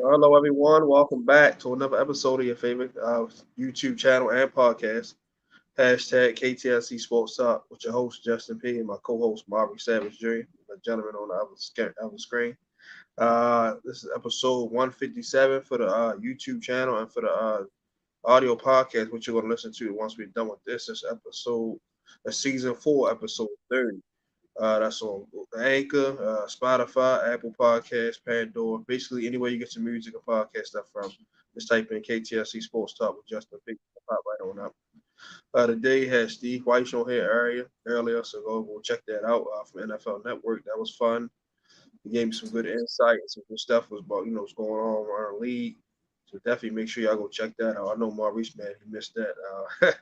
Hello, everyone. Welcome back to another episode of your favorite YouTube channel and podcast. Hashtag KTLC Sports Talk with your host, Justin P., and my co host, Maurice Savage Jr., the gentleman on the other screen. This is episode 157 for the YouTube channel and for the audio podcast, which you're going to listen to once we're done with this. This episode, season 4, episode 30. That's on Anchor, Spotify, Apple Podcasts, Pandora. Basically, anywhere you get your music and podcast stuff from, just type in KTSC Sports Talk with Justin P. Pop right on up. Today had Steve White on here earlier, so go check that out from NFL Network. That was fun. He gave me some good insight and some good stuff was about what's going on around the league. So definitely make sure y'all go check that out. I know Maurice, man, he missed that.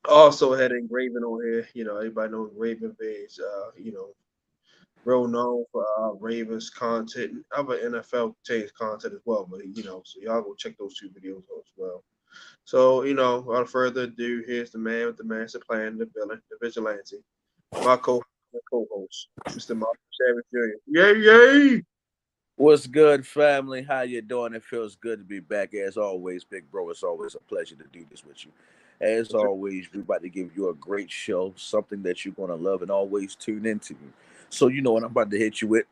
Also had Engraven on here. Everybody knows Raven Bears. Real known for Ravens content and other NFL teams content as well. But so y'all go check those two videos out as well. So without further ado, here's the man with the master plan, the villain, the vigilante, my co-host, Mr. Mark Savage Jr. Yay, yay! What's good, family? How you doing? It feels good to be back as always, big bro. It's always a pleasure to do this with you. As always, we're about to give you a great show, something that you're gonna love and always tune into. So you know what I'm about to hit you with.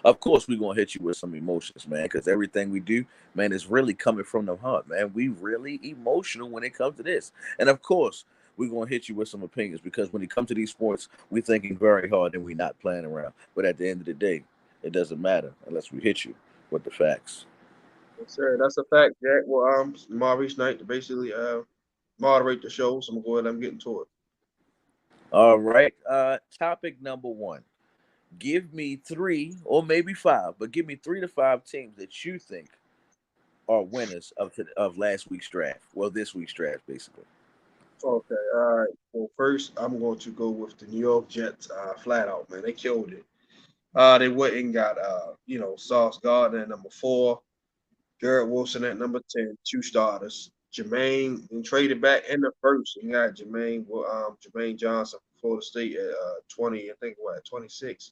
Of course, we're gonna hit you with some emotions, man, because everything we do, man, is really coming from the heart, man. We really emotional when it comes to this, and of course, we're gonna hit you with some opinions because when it comes to these sports, we're thinking very hard and we're not playing around. But at the end of the day, it doesn't matter unless we hit you with the facts. Yes, sir. That's a fact, Jack. Well, Maurice Knight to basically moderate the show, so I'm gonna go ahead and get into it. All right. Topic number one. Give me three or maybe five, but give me 3 to 5 teams that you think are winners of last week's draft. Well, this week's draft, basically. Okay, all right. Well, first I'm going to go with the New York Jets. Flat out, man, they killed it. They went and got Sauce Gardner at number 4, Garrett Wilson at number 10, two starters. Jermaine and traded back in the first. You got Jermaine Johnson from Florida State at 20, I think what at 26.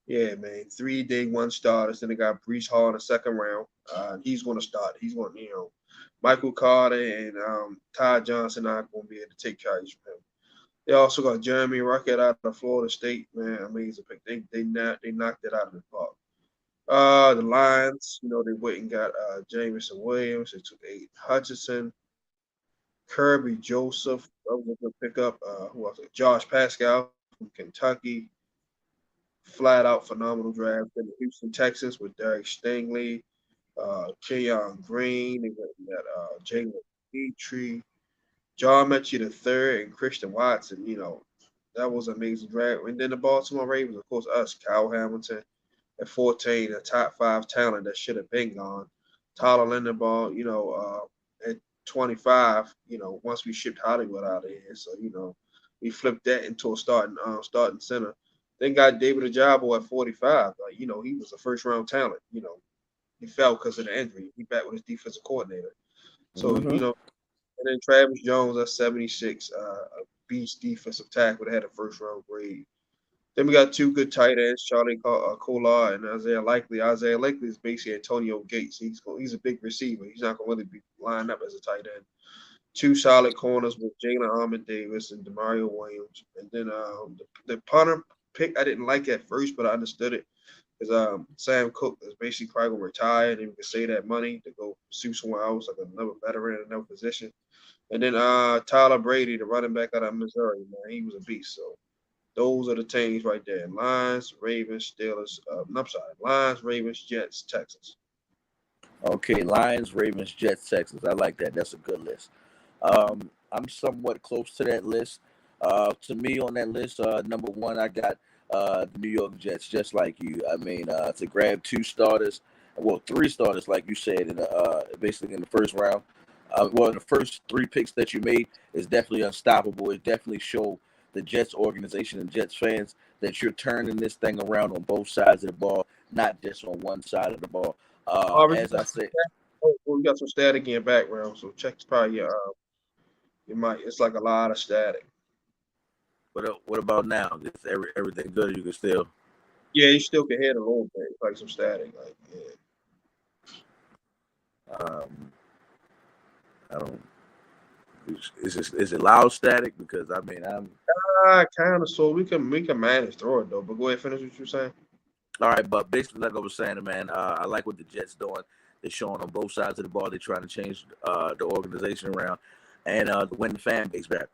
Yeah, man. 3 day one starters. Then they got Brees Hall in the second round. He's gonna start. He's going Michael Carter and Ty Johnson not gonna be able to take charge from him. They also got Jeremy Ruckett out of Florida State, man. Amazing pick. They knocked it out of the park. The Lions, they went and got Jameson Williams. They took Aiden Hutchinson, Kirby Joseph. That was a good pickup. Who else? Josh Pascal from Kentucky. Flat out phenomenal draft. Then the Houston Texans with Derek Stingley, Keon Green. They got Jalen Petrie, John Mechie the third, and Christian Watson. That was an amazing draft. And then the Baltimore Ravens, of course, us, Kyle Hamilton at 14, a top 5 talent that should have been gone. Tyler Linderbaum, at 25, once we shipped Hollywood out of here. So, we flipped that into a starting center. Then got David Ajabo at 45. He was a first round talent. He fell because of the injury. He back with his defensive coordinator. So, Mm-hmm. and then Travis Jones at 76, a beast defensive tackle that had a first round grade. Then we got two good tight ends, Charlie Kolar and Isaiah Likely. Isaiah Likely is basically Antonio Gates. He's a big receiver. He's not going to really be lined up as a tight end. Two solid corners with Jalen Ahmed Davis and Demario Williams. And then the punter pick I didn't like at first, but I understood it because Sam Cook is basically probably going to retire and we can save that money to go pursue somewhere else, like another veteran in another position. And then Tyler Brady, the running back out of Missouri, man, he was a beast. So those are the teams right there. Lions, Ravens, Steelers. I'm sorry. Lions, Ravens, Jets, Texans. Okay, Lions, Ravens, Jets, Texans. I like that. That's a good list. I'm somewhat close to that list. To me, on that list, number one, I got the New York Jets, just like you. I mean, to grab 2 starters, well, 3 starters, like you said, basically in the first round. Well, the first 3 picks that you made is definitely unstoppable. It definitely showed the Jets organization and Jets fans that you're turning this thing around on both sides of the ball, not just on one side of the ball. Aubrey, As I said, we got some static in your background, so check probably your mic. It's like a lot of static. what about now? Is everything good? You can still. Yeah, you still can hear it a little bit. It's like some static. Like, yeah. Um, I don't. Is it loud static? Because I mean, I'm Kind of. So we can manage through it though. But go ahead, finish what you're saying. all right. But basically, like I was saying, man, I like what the Jets doing. They're showing on both sides of the ball. They're trying to change the organization around and to win the fan base back.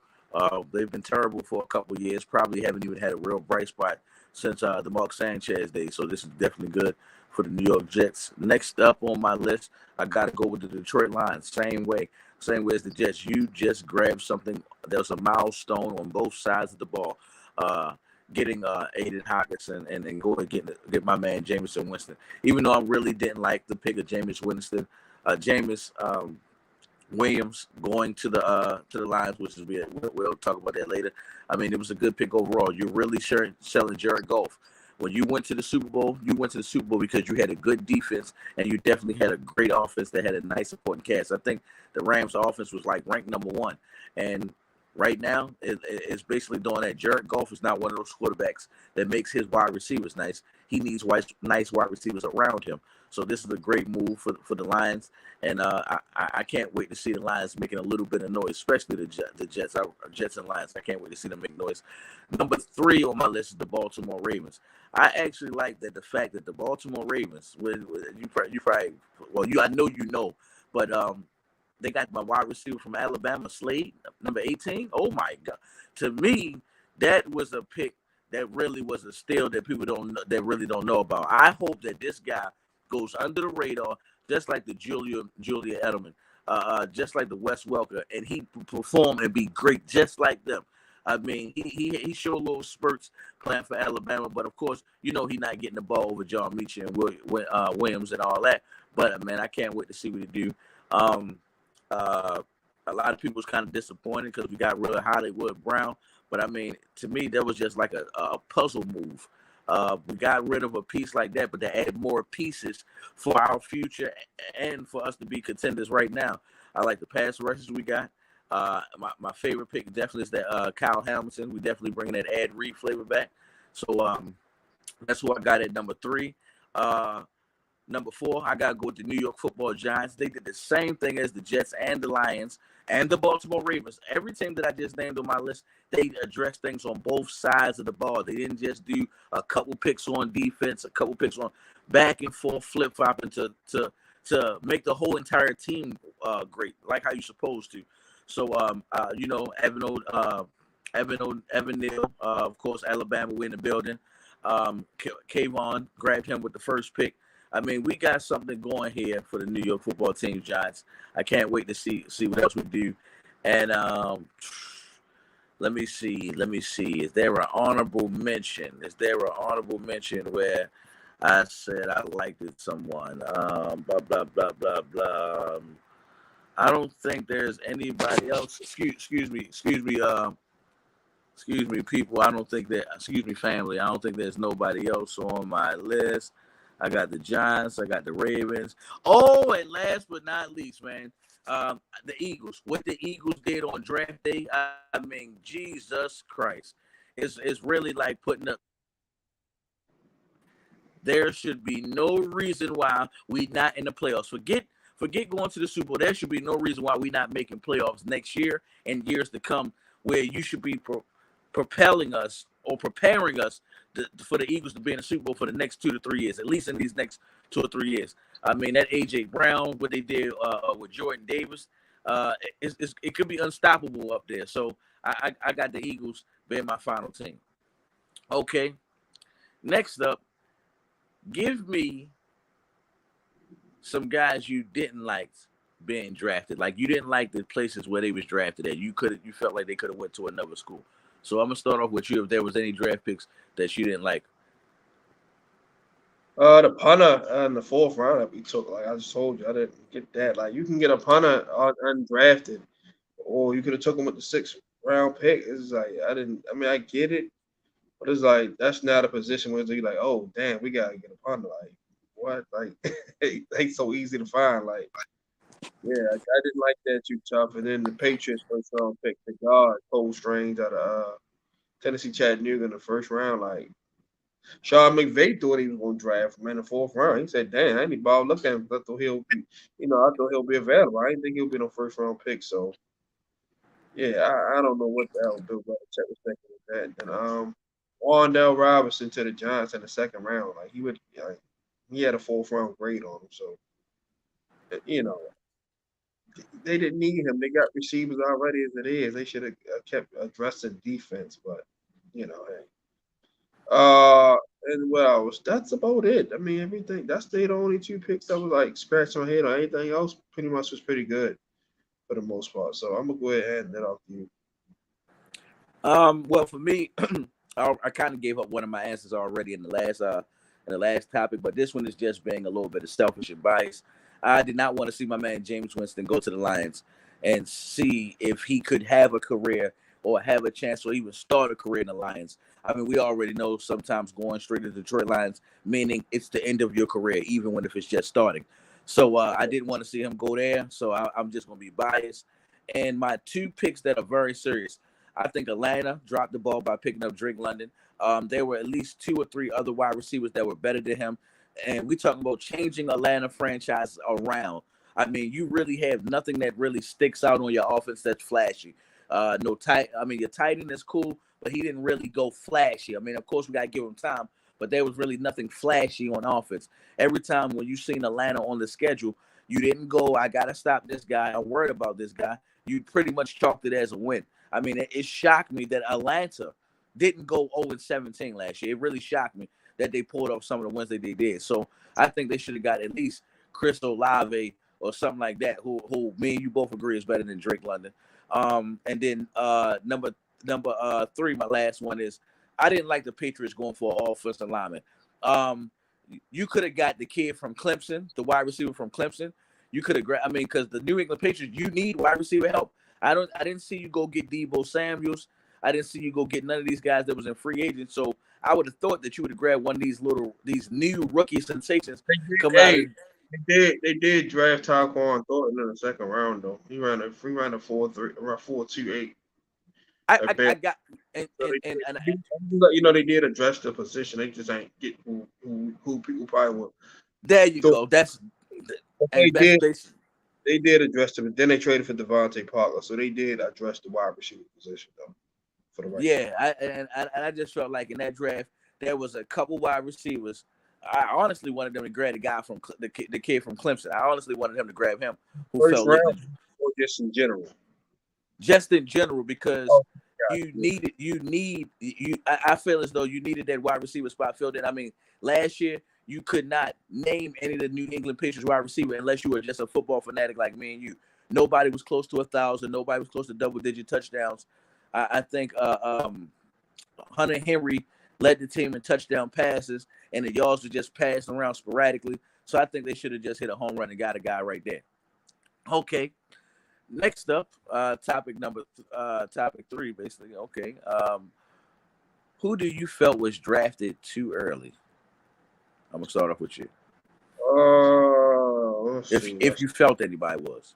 They've been terrible for a couple of years. Probably haven't even had a real bright spot since the Mark Sanchez days. So this is definitely good for the New York Jets. Next up on my list, I got to go with the Detroit Lions. Same way as the Jets. You just grabbed something. There was a milestone on both sides of the ball. Getting Aiden Hockenson and then go and get my man Jameson Winston. Even though I really didn't like the pick of Jameis Winston, Jameis Williams going to the Lions, which is we'll talk about that later. I mean, it was a good pick overall. You're really selling Jared Goff. When you went to the Super Bowl, you went to the Super Bowl because you had a good defense and you definitely had a great offense that had a nice supporting cast. I think the Rams' offense was like ranked number one, and right now it's basically doing that. Jared Goff is not one of those quarterbacks that makes his wide receivers nice. He needs nice wide receivers around him. So this is a great move for the Lions, and I can't wait to see the Lions making a little bit of noise, especially the Jets and Lions. I can't wait to see them make noise. Number 3 on my list is the Baltimore Ravens. I actually like that the fact that the Baltimore Ravens, I know you know, but they got my wide receiver from Alabama, Slade, number 18. Oh my God! To me, that was a pick that really was a steal that people really don't know about. I hope that this guy goes under the radar, just like the Julia Edelman, just like the Wes Welker, and he perform and be great, just like them. I mean, he showed little spurts playing for Alabama, but of course, you know he's not getting the ball over John Meacham and Williams and all that. But man, I can't wait to see what he do. Um, a lot of people was kind of disappointed because we got rid of Hollywood Brown, but I mean, to me, that was just like a puzzle move. We got rid of a piece like that, but to add more pieces for our future and for us to be contenders right now. I like the pass rushes we got. My favorite pick definitely is that Kyle Hamilton. We definitely bringing that Ed Reed flavor back. So that's who I got at number 3. Number 4, I got to go with the New York Football Giants. They did the same thing as the Jets and the Lions and the Baltimore Ravens. Every team that I just named on my list, they addressed things on both sides of the ball. They didn't just do a couple picks on defense, a couple picks on back and forth, flip-flopping to make the whole entire team great, like how you're supposed to. So, Evan Neal, of course, Alabama, we in the building. Kayvon grabbed him with the first pick. I mean, we got something going here for the New York football team, Giants. I can't wait to see what else we do. And let me see. Is there an honorable mention? Where I said I liked it someone? Blah blah blah blah blah. I don't think there's anybody else. Excuse me, people. I don't think that. Excuse me, family. I don't think there's nobody else on my list. I got the Giants. I got the Ravens. Oh, and last but not least, man, the Eagles. What the Eagles did on draft day. I mean, Jesus Christ, it's really like putting up. There should be no reason why we not in the playoffs. Forget going to the Super Bowl. There should be no reason why we not making playoffs next year and years to come, where you should be propelling us or preparing us for the Eagles to be in the Super Bowl for the next 2 to 3 years, at least in these next 2 or 3 years. I mean, that A.J. Brown, what they did with Jordan Davis, it could be unstoppable up there. So I got the Eagles being my final team. Okay, next up, give me some guys you didn't like being drafted. Like you didn't like the places where they was drafted at. You felt like they could have went to another school. So I'm gonna start off with you. If there was any draft picks that you didn't like, The punter in the 4th round that we took, like I just told you, I didn't get that. Like you can get a punter undrafted, or you could have took him with the 6th round pick. It's like I didn't. I mean, I get it, but it's like that's not a position where you're like, oh damn, we gotta get a punter. Like what? Like it ain't so easy to find. Like yeah, I didn't like that too tough. And then the Patriots 1st round pick, the guard Cole Strange out of Tennessee Chattanooga in the 1st round. Like Sean McVay thought he was going to draft him in the fourth round. He said, "Damn, any ball look at him. I thought he'll be, I thought he'll be available. I didn't think he'll be no first round pick." So yeah, I don't know what the hell Bill Belichick was thinking with that. And Wandale Robinson to the Giants in the second round, like he had a fourth round grade on him. So you know they didn't need him. They got receivers already as it is. They should have kept addressing defense, but hey. And what else? That's about it. I mean, everything. That's the only two picks that was like scratch my head on. Anything else pretty much was pretty good for the most part. So I'm gonna go ahead and hand that off to you. Well, for me, I kind of gave up one of my answers already in the last topic, but this one is just being a little bit of selfish and biased. I did not want to see my man James Winston go to the Lions and see if he could have a career or have a chance or even start a career in the Lions. I mean, we already know sometimes going straight to the Detroit Lions, meaning it's the end of your career, even when if it's just starting. So I didn't want to see him go there. So I'm just going to be biased. And my two picks that are very serious. I think Atlanta dropped the ball by picking up Drake London. There were at least two or three other wide receivers that were better than him. And we talking about changing Atlanta franchise around. I mean, you really have nothing that really sticks out on your offense that's flashy. No tight. I mean, your tight end is cool, but he didn't really go flashy. I mean, of course, we got to give him time, but there was really nothing flashy on offense. Every time when you seen Atlanta on the schedule, you didn't go, I got to stop this guy. I'm worried about this guy. You pretty much chalked it as a win. I mean, it shocked me that Atlanta didn't go 0-17 last year. It really shocked me that they pulled off some of the wins that they did. So I think they should have got at least Chris Olave or something like that, who me and you both agree is better than Drake London. And then number three, my last one is I didn't like the Patriots going for an offensive lineman. You could have got the kid from Clemson, the wide receiver from Clemson. You could have I mean, because the New England Patriots, you need wide receiver help. I didn't see you go get Deebo Samuels. I didn't see you go get none of these guys that was in free agents. So I would have thought that you would have grabbed one of these new rookie sensations coming out of. They did draft Tyquan Thornton in the second round though. He ran a 4.3 around 4.28. I got and, So and, and, and they did address the position. They just ain't get who people probably would. there you So go. That's they and that's did basically. they did address them. Then they traded for Devontae Parker, so they did address the wide receiver position though for the right price. Yeah, I just felt like in that draft there was a couple wide receivers. I honestly wanted them to grab the guy from the kid from Clemson. I honestly wanted him to grab him, who First fell late. round or just in general. Just in general, because Oh, I feel as though you needed that wide receiver spot filled in. I mean, last year you could not name any of the New England Patriots wide receiver unless you were just a football fanatic like me and you. Nobody was close to 1,000. Nobody was close to double-digit touchdowns. I think Hunter Henry led the team in touchdown passes, and the yards were just passed around sporadically. So I think they should have just hit a home run and got a guy right there. Okay. Next up, topic three, basically. Okay. Who do you felt was drafted too early? I'm gonna start off with you. If you felt anybody was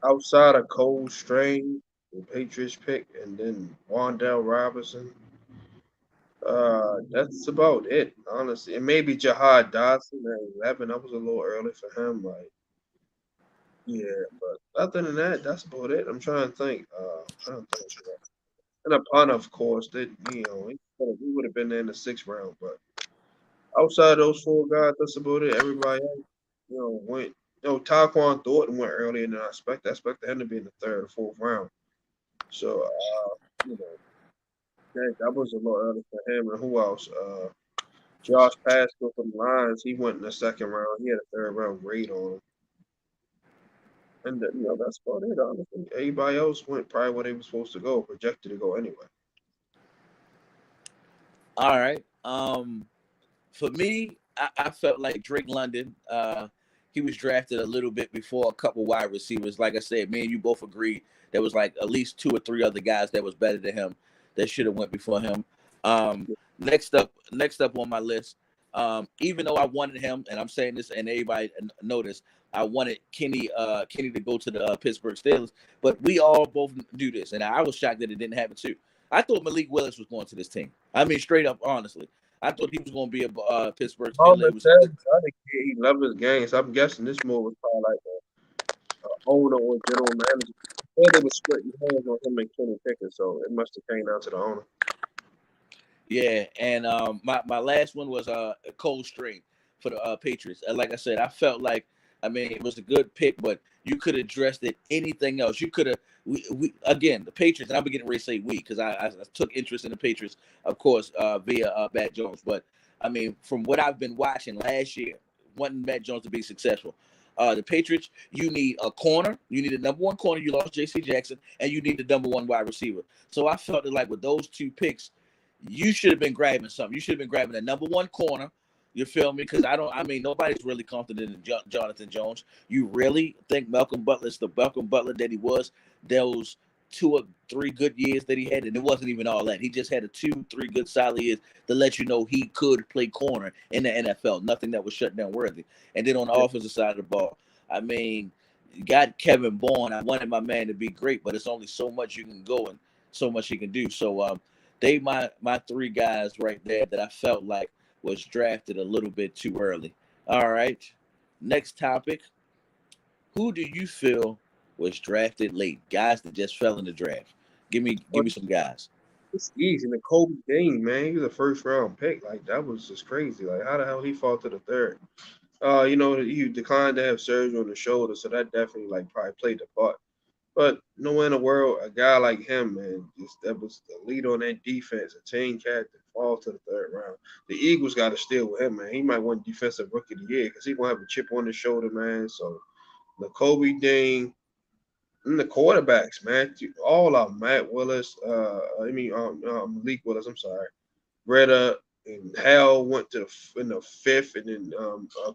outside of Cole Strange, the Patriots pick, and then Wandale Robinson, that's about it, honestly. And maybe Jahad Dodson at 11. That was a little early for him. Like, yeah, but other than that, that's about it. I'm trying to think. And a punter, of course, that he would have been there in the sixth round. But outside those four guys, that's about it. Everybody else, went. Tyquan Thornton went earlier than I expected. I expected him to be in the third or fourth round. So, that was a little early for him. And who else? Josh Pascal from the Lions, he went in the second round. He had a third round grade on him. And that's about it, honestly. Everybody else went probably where they were supposed to go, projected to go anyway. all right. For me, I felt like Drake London. He was drafted a little bit before a couple wide receivers. Like I said, me and you both agreed there was like at least two or three other guys that was better than him that should have went before him. Next up on my list, even though I wanted him, and I'm saying this, and everybody noticed, I wanted Kenny to go to the Pittsburgh Steelers, but we all both do this, and I was shocked that it didn't happen too. I thought Malik Willis was going to this team. I mean, straight up, honestly, I thought he was going to be a Pittsburgh Ballmer Steelers. It was said the other kid, he loved his game, so I'm guessing this move was probably like a owner or general manager. Yeah, they were splitting hands on him and Kenny Pickett, so it must have came down to the owner. Yeah, and my last one was Cold Stream for the Patriots. Like I said, I felt like I mean it was a good pick, but you could have dressed it anything else. You could have we again the Patriots. And I'm beginning to say we because I took interest in the Patriots, of course, via Matt Jones. But I mean, from what I've been watching last year, wanting Matt Jones to be successful. The Patriots, you need a corner. You need a number one corner. You lost J.C. Jackson, and you need the number one wide receiver. So I felt that like with those two picks, you should have been grabbing something. You should have been grabbing a number one corner. You feel me? Because I mean, nobody's really confident in Jonathan Jones. You really think Malcolm Butler's the Malcolm Butler that he was those 2 or 3 good years that he had? And it wasn't even all that. He just had a 2, 3 good solid years to let you know he could play corner in the NFL. Nothing that was shut down worthy. And then on the offensive side of the ball, I mean, you got Kevin Bourne. I wanted my man to be great, but it's only so much you can go and so much he can do. So they my 3 guys right there that I felt like was drafted a little bit too early. All right. Next topic. Who do you feel was drafted late? Guys that just fell in the draft. Give me some guys. It's easy. The Kobe Dean, man, he was a first round pick. Like that was just crazy. Like how the hell he fall to the third? He declined to have surgery on the shoulder, so that definitely like probably played the part. But nowhere in the world, a guy like him, man, that was the lead on that defense, a team captain, fall to the third round. The Eagles got to steal with him, man. He might win Defensive Rookie of the Year because he gonna have a chip on his shoulder, man. So the Kobe Dean and the quarterbacks, man, all of them, Matt Willis, Malik Willis. I'm sorry, Retta and Hal went to in the fifth, and then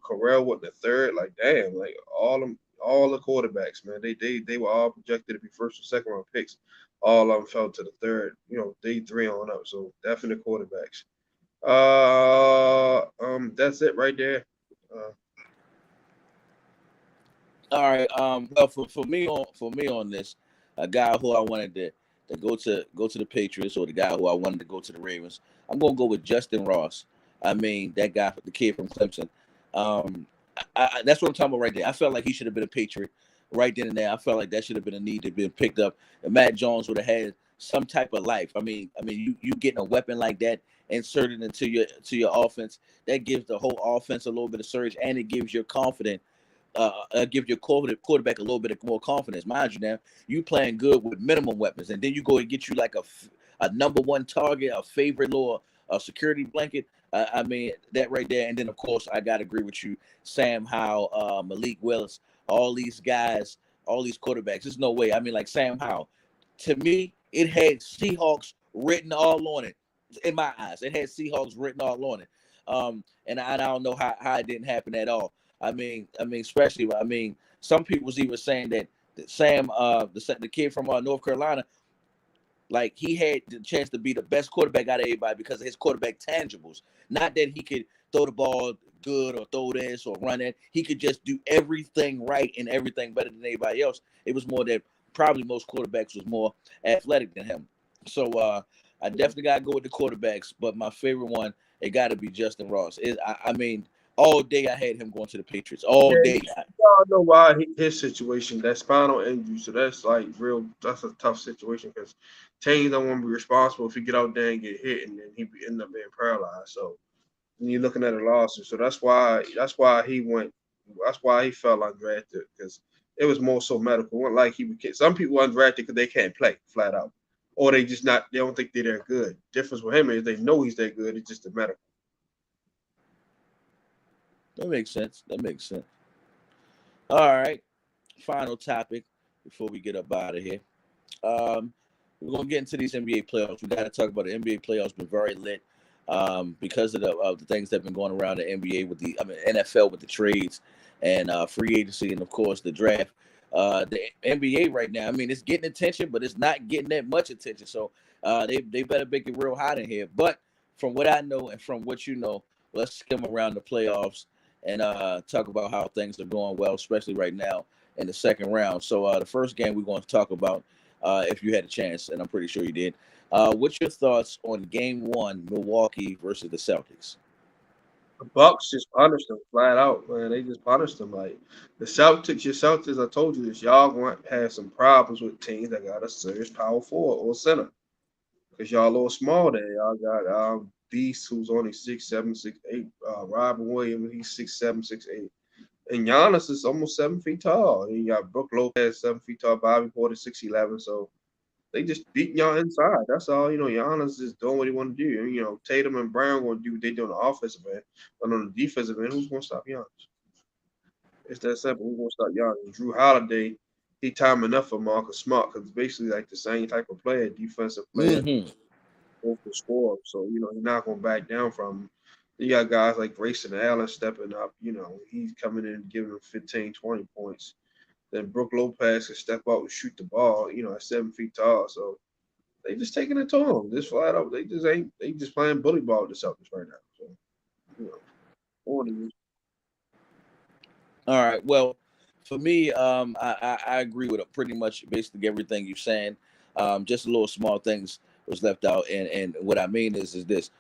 Corral went in the third. Like damn, like all the quarterbacks, man, they were all projected to be first or second round picks. All of them fell to the third, day 3 on up. So definitely quarterbacks. That's it right there. Uh, All right. Well, for me on this, a guy who I wanted to go to the Patriots or the guy who I wanted to go to the Ravens, I'm gonna go with Justin Ross. I mean, that guy, the kid from Clemson. Um, that's what I'm talking about right there. I felt like he should have been a Patriot right then and there. I felt like that should have been a need to have been picked up. And Matt Jones would have had some type of life. You getting a weapon like that inserted into your offense that gives the whole offense a little bit of surge, and it gives your confidence give your quarterback a little bit more confidence. Mind you, now you playing good with minimum weapons, and then you go and get you like a number one target, a favorite little a security blanket. I mean that right there, and then of course I gotta agree with you, Sam Howell, Malik Willis, all these guys, all these quarterbacks. There's no way. I mean, like Sam Howell, to me, it had Seahawks written all on it. In my eyes, it had Seahawks written all on it. And I don't know how it didn't happen at all. Especially, some people was even saying that Sam, the kid from North Carolina, like he had the chance to be the best quarterback out of everybody because of his quarterback tangibles. Not that he could throw the ball good or throw this or run it. He could just do everything right and everything better than anybody else. It was more that probably most quarterbacks was more athletic than him. So I definitely got to go with the quarterbacks, but my favorite one, it got to be Justin Ross. All day I had him going to the Patriots. All yeah, day. y'all know why his situation, that spinal injury. So that's like that's a tough situation because teams don't want to be responsible if he get out there and get hit and then he end up being paralyzed. So and you're looking at a lawsuit. So that's why he went. That's why he fell undrafted because it was more so medical. It wasn't like he would get. Some people undrafted because they can't play flat out, or they just not. They don't think they're that good. Difference with him is they know he's that good. It's just the medical. That makes sense. All right. Final topic before we get up out of here. Um, we're gonna get into these NBA playoffs. We got to talk about the NBA playoffs. Been very lit because of the things that have been going around the NBA with NFL with the trades and free agency, and of course the draft. The NBA right now, it's getting attention, but it's not getting that much attention. So they better make it real hot in here. But from what I know and from what you know, let's skim around the playoffs and talk about how things are going well, especially right now in the second round. So the first game we're going to talk about, if you had a chance, and I'm pretty sure you did. What's your thoughts on Game 1, Milwaukee versus the Celtics? The Bucks just punished them flat out, man. They just punished them. Like the Celtics, your Celtics, I told you this. Y'all going to have some problems with teams that got a serious power forward or center. Because y'all a little small there. Y'all got Beast, who's only 6'7", 6'8". Robin Williams, he's 6'7", 6'8". And Giannis is almost 7 feet tall. And you got Brook Lopez, 7 feet tall. Bobby Porter, 6'11". So they just beating y'all inside. That's all. Giannis is doing what he want to do. And, Tatum and Brown going to do what they do on the offensive end. But on the defensive end, who's going to stop Giannis? It's that simple. Who's going to stop Giannis? Drew Holiday, he time enough for Marcus Smart because it's basically like the same type of player, defensive player, Mm-hmm. both can score. So, he's not going to back down from him. You got guys like Grayson Allen stepping up. He's coming in and giving them 15, 20 points. Then Brook Lopez can step out and shoot the ball, at 7 feet tall. So they just taking it to them. Just flat out. They just playing bully ball with the Celtics right now. So, you know, All right. Well, for me, I agree with pretty much basically everything you're saying. Just a little small things was left out, and what I mean is this: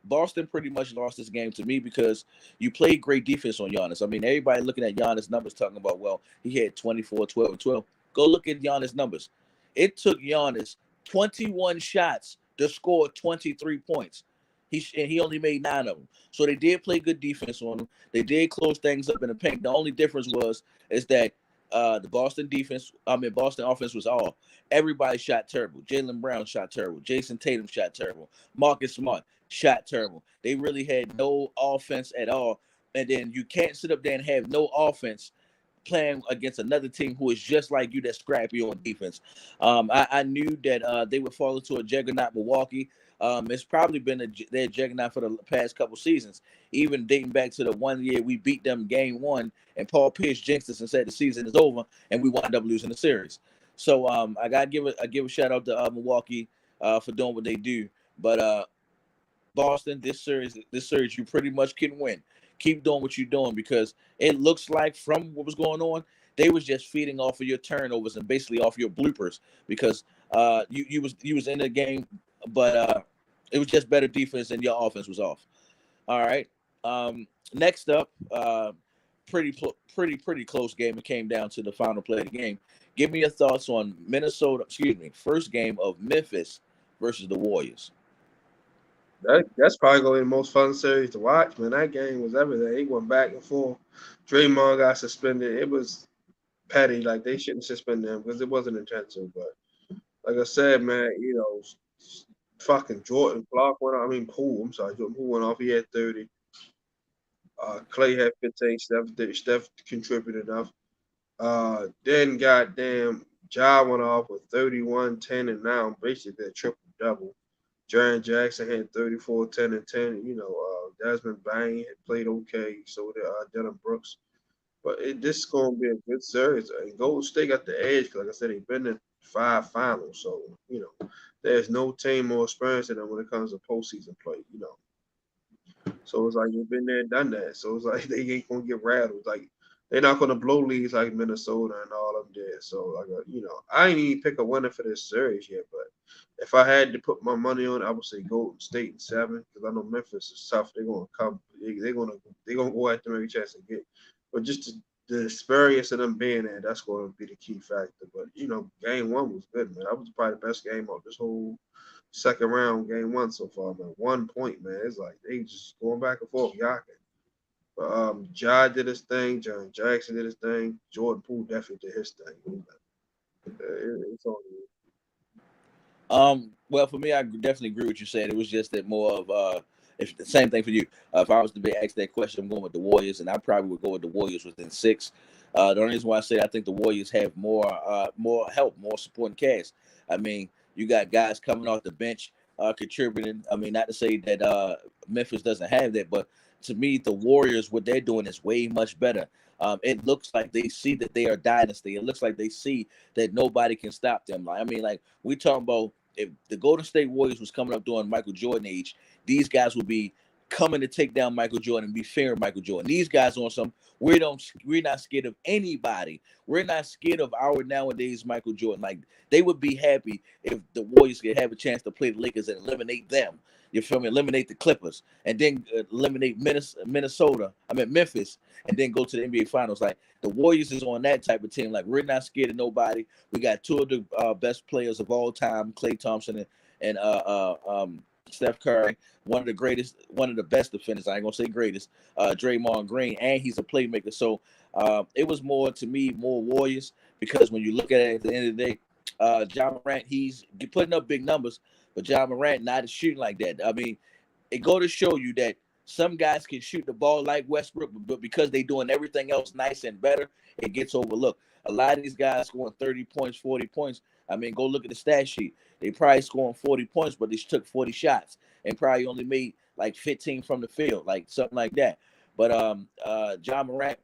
Boston pretty much lost this game to me because you played great defense on Giannis. I mean, everybody looking at Giannis' numbers talking about, well, he had 24, 12, and 12. Go look at Giannis' numbers. It took Giannis 21 shots to score 23 points. He only made 9 of them. So they did play good defense on him. They did close things up in the paint. The only difference is that the Boston offense was all. Everybody shot terrible. Jaylen Brown shot terrible. Jason Tatum shot terrible. Marcus Smart shot terrible. They really had no offense at all. And then you can't sit up there and have no offense playing against another team who is just like you, that's scrappy on defense. I knew that they would fall into a juggernaut Milwaukee. It's probably been their juggernaut for the past couple seasons, even dating back to the 1 year we beat them game 1, and Paul Pierce jinxed us and said the season is over, and we wound up losing the series. So I gotta give a shout out to Milwaukee for doing what they do, but Boston, this series you pretty much can win. Keep doing what you're doing because it looks like from what was going on, they was just feeding off of your turnovers and basically off your bloopers because you was in the game, but it was just better defense and your offense was off. All right. Next up, pretty close game. It came down to the final play of the game. Give me your thoughts on Minnesota. Excuse me, first game of Memphis versus the Warriors. that's probably gonna be the most fun series to watch, man. That game was everything. He went back and forth. Draymond got suspended. It was petty. Like they shouldn't suspend him because it wasn't intentional. But like I said, man, fucking Jordan Clark went off. I mean, Poole. I'm sorry, Jordan Poole went off. He had 30. Clay had 15. Steph contributed enough. Then goddamn, Ja went off with 31, 10, and now basically a triple double. Jaren Jackson had 34, 10, and 10. Desmond Bain had played okay. So did Dylan Brooks. But this is going to be a good series. And Golden State got the edge because, like I said, they've been in 5 finals. So, there's no team more experienced than them when it comes to postseason play. So it's like you've been there and done that. So it's like they ain't gonna get rattled. Like they're not gonna blow leads like Minnesota and all of them did. So like I ain't even pick a winner for this series yet. But if I had to put my money on it, I would say Golden State in 7 because I know Memphis is tough. They're gonna come. They're gonna go at them every chance they get. But just the experience of them being there, that's going to be the key factor. But game 1 was good, man. That was probably the best game of this whole second round, game 1 so far, man. 1 point, man. It's like they just going back and forth, yacking. But Ja did his thing, John Jackson did his thing, Jordan Poole definitely did his thing. It's on you. Well, for me, I definitely agree with you saying. It was just that more of if the same thing for you. If I was to be asked that question, I'm going with the Warriors, and I probably would go with the Warriors within 6. The only reason why I say I think the Warriors have more help, more supporting cast. I mean, you got guys coming off the bench contributing. I mean, not to say that Memphis doesn't have that, but to me, the Warriors, what they're doing is way much better. It looks like they see that they are a dynasty. It looks like they see that nobody can stop them. Like, I mean, like we talking about if the Golden State Warriors was coming up during Michael Jordan age, these guys would be coming to take down Michael Jordan and be fair Michael Jordan. These guys on some we're not scared of anybody. We're not scared of our nowadays Michael Jordan. Like they would be happy if the Warriors could have a chance to play the Lakers and eliminate them. You feel me? Eliminate the Clippers and then eliminate Minnesota. I mean Memphis, and then go to the NBA Finals. Like the Warriors is on that type of team. Like we're not scared of nobody. We got two of the best players of all time, Klay Thompson and Steph Curry, one of the best defenders. I ain't gonna say greatest, Draymond Green, and he's a playmaker. So it was more to me, more Warriors, because when you look at the end of the day, John Morant, he's putting up big numbers, but John Morant not shooting like that. I mean, it go to show you that some guys can shoot the ball like Westbrook, but because they doing everything else nice and better, it gets overlooked. A lot of these guys scoring 30 points, 40 points. I mean, go look at the stat sheet. They probably scoring 40 points, but they took 40 shots and probably only made like 15 from the field, like something like that. But John Morant,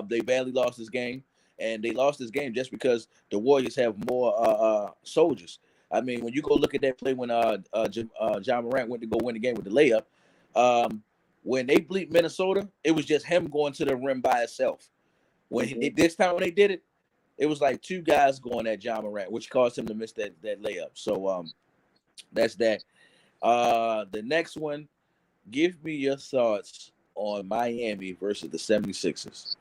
they badly lost this game, and they lost this game just because the Warriors have more soldiers. I mean, when you go look at that play when John Morant went to go win the game with the layup, when they bleeped Minnesota, it was just him going to the rim by himself. This time when they did it, it was like two guys going at John Morant, which caused him to miss that layup. So that's that. The next one, give me your thoughts on Miami versus the 76ers.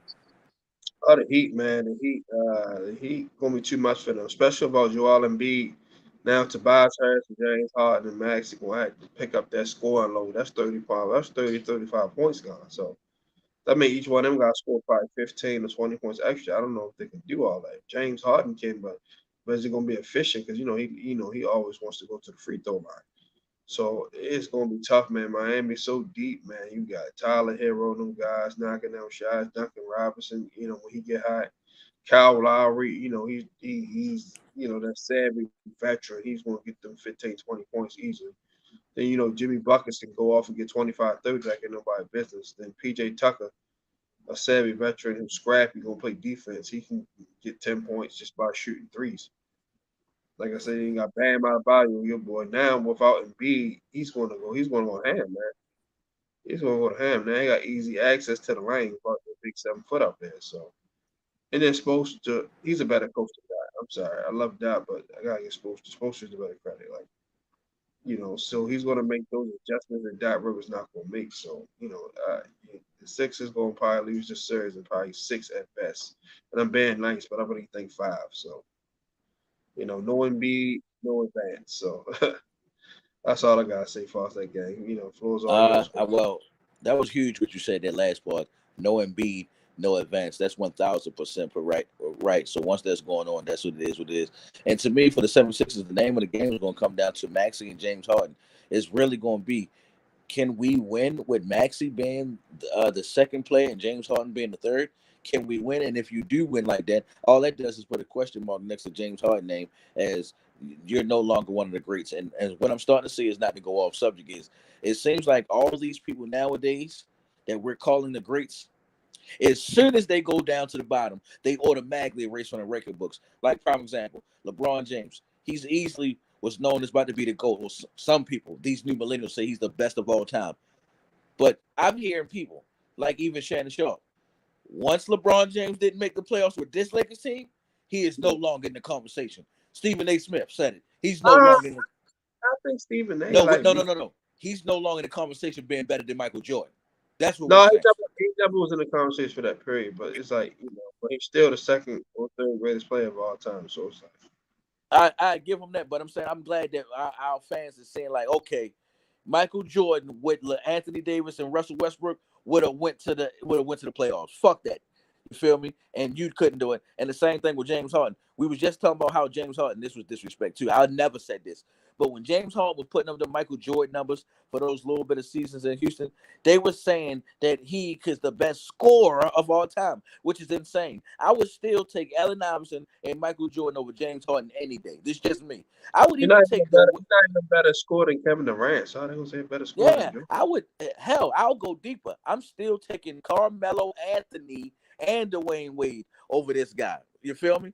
Oh, the Heat, man. The Heat gonna be too much for them, especially about Joel Embiid. Now Tobias Harris and James Harden and Max gonna have to pick up that scoring load. That's 35. That's 35 points gone. So that means each one of them got to score probably 15 or 20 points extra. I don't know if they can do all that. James Harden can, but is it gonna be efficient? Because he always wants to go to the free throw line. So it's gonna be tough, man. Miami's so deep, man. You got Tyler Hero, them guys knocking down shots. Duncan Robinson, when he get hot. Kyle Lowry, he's that savvy veteran. He's gonna get them 15, 20 points easily. Then Jimmy Buckets can go off and get 25, 30 like in nobody business. Then PJ Tucker, a savvy veteran who's scrappy, gonna play defense. He can get 10 points just by shooting threes. Like I said, you got Bam out of body on your boy. Now without Embiid, he's gonna go ham, man. He's gonna go to ham. Now he got easy access to the lane, but the big 7 foot up there. So and then he's a better coach than that. I'm sorry, I love that, but I gotta get Spoelstra's the better credit. Like, so he's gonna make those adjustments that Doc Rivers not gonna make. So, the Sixers gonna probably lose the series and probably 6 at best. And I'm being nice, but I really think 5. So, no Embiid, no advance. So that's all I gotta say for us that game. Floor's all yours, coach. Well, that was huge what you said that last part. No Embiid, no advance. That's 1,000% for right. Right. So once that's going on, that's what it is. What it is. And to me, for the 76ers, the name of the game is going to come down to Maxey and James Harden. It's really going to be, can we win with Maxey being the second player and James Harden being the third? Can we win? And if you do win like that, all that does is put a question mark next to James Harden name, as you're no longer one of the greats. And what I'm starting to see is, not to go off subject, is it seems like all these people nowadays that we're calling the greats, as soon as they go down to the bottom, they automatically erase from the record books. Like, prime example, LeBron James. He's easily was known as about to be the GOAT. Well, some people, these new millennials, say he's the best of all time. But I'm hearing people, like even Shannon Sharp, once LeBron James didn't make the playoffs with this Lakers team, he is no longer in the conversation. Stephen A. Smith said it. He's no Uh, longer in the I think Stephen A. no, like no, me. no, no, no. He's no longer in the conversation being better than Michael Jordan. That's what we're No, saying. he never was in the conversation for that period, but it's like, but he's still the second or third greatest player of all time. So it's like, I give him that, but I'm saying I'm glad that our fans are saying, like, okay, Michael Jordan with Anthony Davis and Russell Westbrook would have went to the playoffs. Fuck that. You feel me? And you couldn't do it. And the same thing with James Harden. We was just talking about how James Harden, this was disrespect too. I never said this. But when James Harden was putting up the Michael Jordan numbers for those little bit of seasons in Houston, they were saying that he is the best scorer of all time, which is insane. I would still take Allen Iverson and Michael Jordan over James Harden any day. This is just me. I would you're even not even take the better. You're not even better score than Kevin Durant. So how they gonna say better score than yeah, Joe? I would. Hell, I'll go deeper. I'm still taking Carmelo Anthony and Dwayne Wade over this guy. You feel me?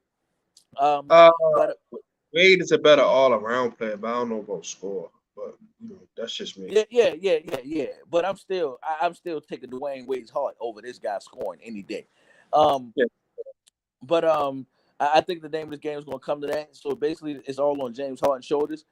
Um, Uh, but Wade is a better all around player, but I don't know about score. but that's just me. Yeah. But I'm still taking Dwayne Wade's heart over this guy scoring any day. Um, Yeah, but I think the name of this game is going to come to that. So basically, it's all on James Harden's shoulders.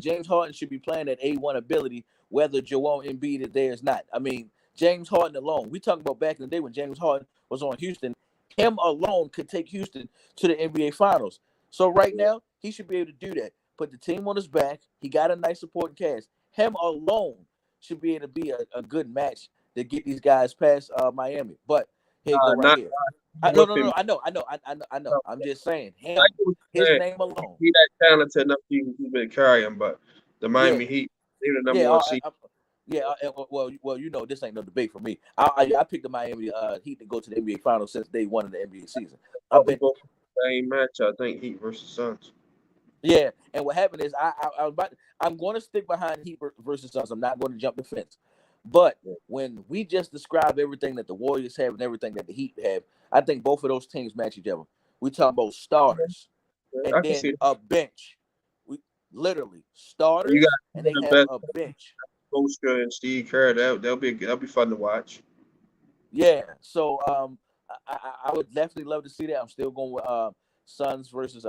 James Harden should be playing at A1 ability, whether Joel Embiid is there or not. I mean, James Harden alone. We talking about back in the day when James Harden was on Houston. Him alone could take Houston to the NBA Finals. So right yeah. now, he should be able to do that. Put the team on his back. He got a nice supporting cast. Him alone should be able to be a good match to get these guys past Miami. But here you go right Not here. No, with no, him. no. I know. I'm just saying I him, get what you're his saying. name alone. He that talented enough he been carrying, but the Yeah, Miami Heat, they the number yeah, one seed. well, this ain't no debate for me. I picked the Miami Heat to go to the NBA Finals since day one of the NBA season. I've Probably been both the same match. I think Heat versus Suns. Yeah, and what happened is I'm going to stick behind Heat versus Suns. I'm not going to jump the fence. But Yeah, when we just describe everything that the Warriors have and everything that the Heat have, I think both of those teams match each other. We talk about starters yeah, and I can then see that. a bench. We literally You starters got and they the have best a bench. Poster and Steve Kerr. That'll be fun to watch. Yeah, so I would definitely love to see that. I'm still going with Suns versus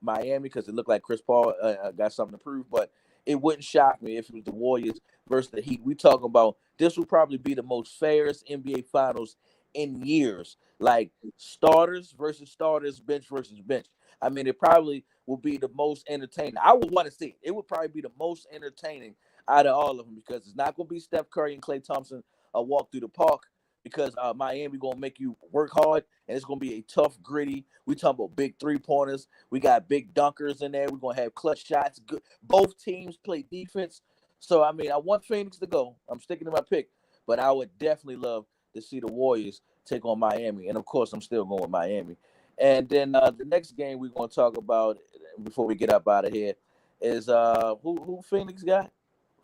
Miami because it looked like Chris Paul got something to prove. But it wouldn't shock me if it was the Warriors versus the Heat. We talking about this will probably be the most fairest NBA Finals in years. Like starters versus starters, bench versus bench. I mean, it probably will be the most entertaining. I would want to see it. It would probably be the most entertaining out of all of them because it's not going to be Steph Curry and Klay Thompson walk through the park because Miami gonna make you work hard, and it's gonna be a tough, gritty. We talking about big 3-pointers. We got big dunkers in there. We're gonna have clutch shots. Good. Both teams play defense. So I mean, I want Phoenix to go. I'm sticking to my pick, but I would definitely love to see the Warriors take on Miami, and of course, I'm still going with Miami. And then the next game we're gonna talk about before we get up out of here is who Phoenix got?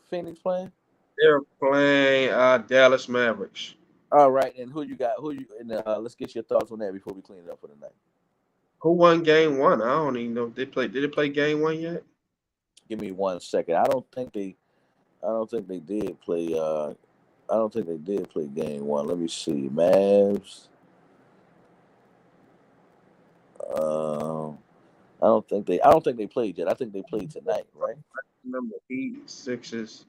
Phoenix playing. They're playing Dallas Mavericks. All right, and who you got? Who you? And let's get your thoughts on that before we clean it up for the night. Who won game one? I don't even know if they played. Did they play game one yet? Give me 1 second. I don't think they. I don't think they did play. I don't think they did play game one. Let me see. Mavs. Um, I don't think they. I don't think they played yet. I think they played tonight, right? Remember Heat, Sixers,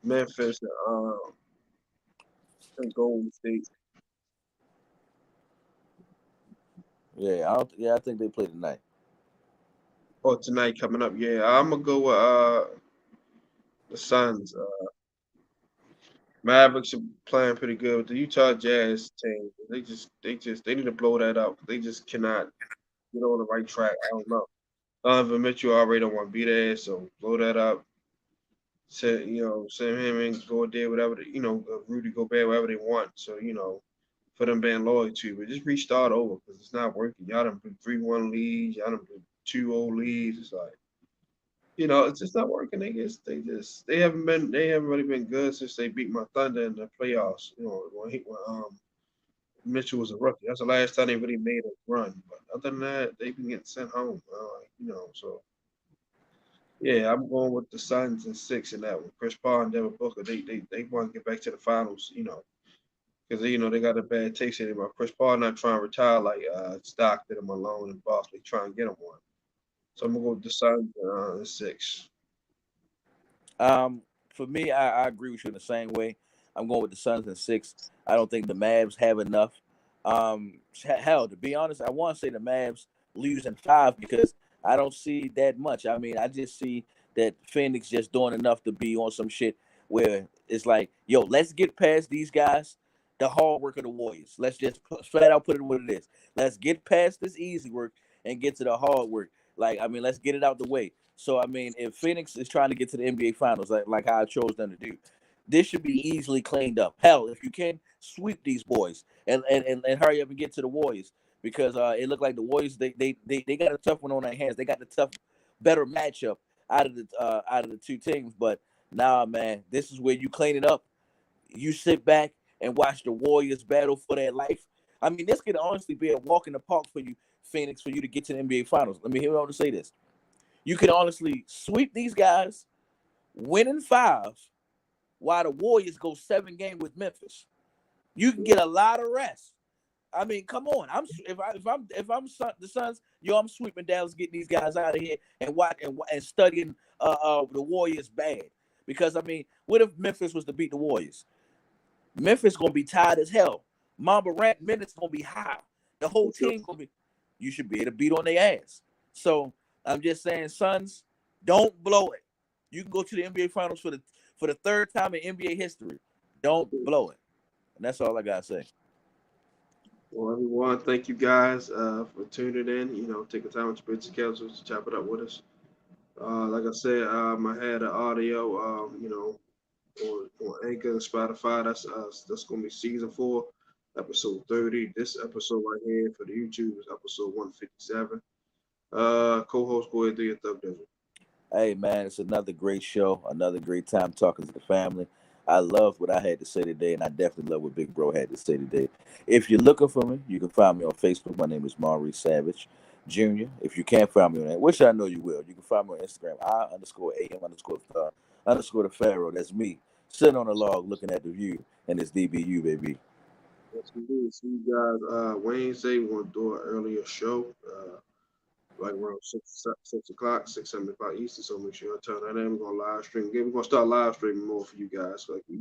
Memphis, and Golden State. Yeah, I don't. Yeah, I think they played tonight. Oh, tonight coming up. Yeah, I'm gonna go with the Suns. Mavericks are playing pretty good with the Utah Jazz team. They need to blow that up. They just cannot get on the right track. I don't know. Donovan Mitchell already don't want to be there, so blow that up. Send him and go there, whatever. Rudy Gobert, whatever they want. So for them being loyal to, but just restart over because it's not working. Y'all done been 3-1 leads. Y'all done been 2-0 leads. It's like it's just not working. They haven't really been good since they beat my Thunder in the playoffs. When Mitchell was a rookie. That's the last time they really made a run. But other than that, they've been getting sent home. So yeah, I'm going with the Suns and six in that one. Chris Paul and Devin Booker, they want to get back to the finals. Because they got a bad taste in it. But Chris Paul not trying to retire like Stockton and Malone and Barkley trying to get him one. So I'm gonna go with the Suns and six. Um, for me, I agree with you in the same way. I'm going with the Suns in 6. I don't think the Mavs have enough. Hell, to be honest, I want to say the Mavs lose in 5 because I don't see that much. I mean, I just see that Phoenix just doing enough to be on some shit where it's like, yo, let's get past these guys, the hard work of the Warriors. Let's just flat out put it what it is. Let's get past this easy work and get to the hard work. Like, I mean, let's get it out the way. So, I mean, if Phoenix is trying to get to the NBA Finals, like how I chose them to do, this should be easily cleaned up. Hell, if you can sweep these boys and hurry up and get to the Warriors because it looked like the Warriors they got a tough one on their hands. They got the tough, better matchup out of the two teams. But nah, man, this is where you clean it up. You sit back and watch the Warriors battle for their life. I mean, this could honestly be a walk in the park for you, Phoenix, for you to get to the NBA Finals. Let me hear me to say this. You can honestly sweep these guys winning 5, while the Warriors go 7 games with Memphis. You can get a lot of rest. I mean, come on. If I'm the Suns, I'm sweeping Dallas, getting these guys out of here and studying the Warriors bad. Because I mean, what if Memphis was to beat the Warriors? Memphis gonna be tired as hell. Mamba Rant minutes gonna be high. The whole team gonna be. You should be able to beat on their ass. So I'm just saying, Suns, don't blow it. You can go to the NBA Finals for the third time in NBA history. Don't blow it. And that's all I gotta say. Well, everyone, thank you guys for tuning in. Taking time to spend schedule to chop it up with us. Like I said, I had an audio, on Anchor and Spotify. That's gonna be season 4, episode 30. This episode right here for the YouTube is episode 157. Co-host, go ahead, do your thug dizzle. Hey man, it's another great show, another great time talking to the family. I love what I had to say today, and I definitely love what Big Bro had to say today. If you're looking for me, you can find me on Facebook. My name is Maurice Savage Jr. If you can't find me on that, which I know you will, you can find me on Instagram. I_AM_underscore the Pharaoh. That's me sitting on the log looking at the view, and it's DBU baby. Yes, we do. See you guys Wednesday. We're gonna do an earlier show. Like around 6 o'clock, 6:75 Eastern. So make sure you turn that in. We're gonna live stream again. We're gonna start live streaming more for you guys. Like we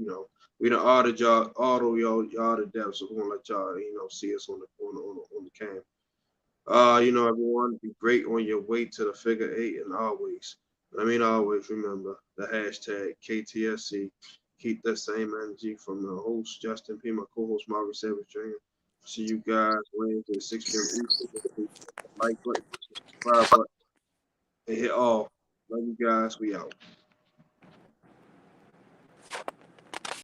done ordered y'all to death. So we're gonna let y'all see us on the cam. Everyone, be great on your way to the figure 8, and always remember the hashtag KTSC. Keep that same energy from the host Justin P, my co-host Maurice Savage Jr. See you guys Wednesday 6 p.m. Eastern. Like button, subscribe button, and hit all. Love you guys. We out.